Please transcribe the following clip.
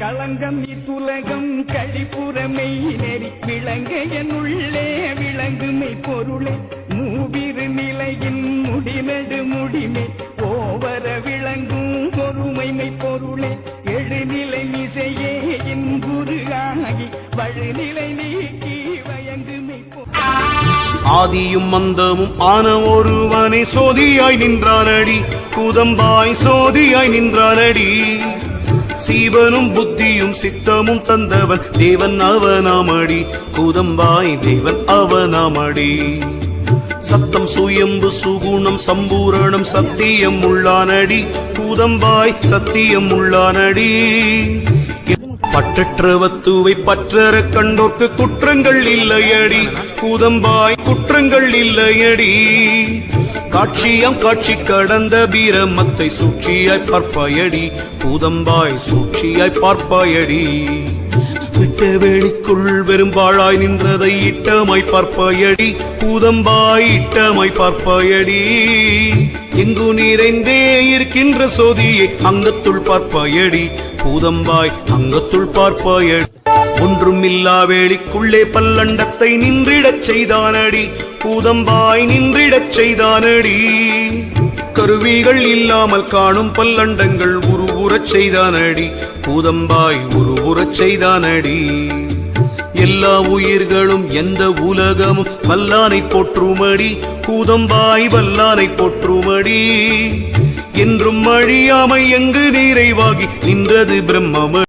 களங்கம் இத்துலகம் கழிப்புறமை நெறி விளங்க என்னுள்ளே விளங்குமை பொருளே மூவிரு நிலையின் முடிநடு முடிமே ஓவர விளங்கும் பொறுமைமை பொருளே எழுநிலை மிசையே என் குருகாகி வழுநிலை நீக்கி வயங்குமை ஆதியும் மந்தமும் ஆன ஒருவனை சோதியாய் நின்றானடி கூதம்பாய் சோதியாய் நின்றானடி சீவனும் புத்தியும் சித்தமும் தந்தவன் தேவன் அவனாமடி கூதம்பாய் தேவன் அவனாமடி சத்தம் சுயம்பு சுகுணம் சம்பூரணம் சத்தியம் உள்ளானடி கூதம்பாய் சத்தியம் உள்ளானடி பற்றற்ற வத்துவை பற்றற கண்டோர்க்கு குற்றங்கள் இல்லையடி கூதம்பாய் குற்றங்கள் இல்லையடி காட்சியம் காட்சி கடந்த பிரமத்தை சூழ்ச்சியாய் பார்ப்பாயடி கூதம்பாய் சூழ்ச்சியாய் பார்ப்பாயடி விட்ட வெளிக்குள் வெறும்பாழாய் நின்றதை இட்டமாய் பார்ப்பாயடி கூதம்பாய் இட்டமாய் பார்ப்பாயடி எங்கு நிறைந்தே இருக்கின்ற சோதியை அங்கத்துள் பார்ப்பாயடி கூதம்பாய் அங்கத்துள் பார்ப்பாயடி ஒன்றுமில்லா வேளிக்குள்ளே பல்லண்டத்தை நின்றிடச் செய்தானடி கூதம்பாய் நின்றிடச் செய்தானடி கருவிகள் இல்லாமல் காணும் பல்லண்டங்கள் உருவுறச் செய்தானடி கூதம்பாய் உருவுறச் செய்தானடி எல்லா உயிர்களும் எந்த உலகமும் வல்லானை போற்றுமடி கூதம்பாய் வல்லானை போற்றுமடி என்றும் அழியாமை எங்கு நிறைவாகி நின்றது பிரம்மமடி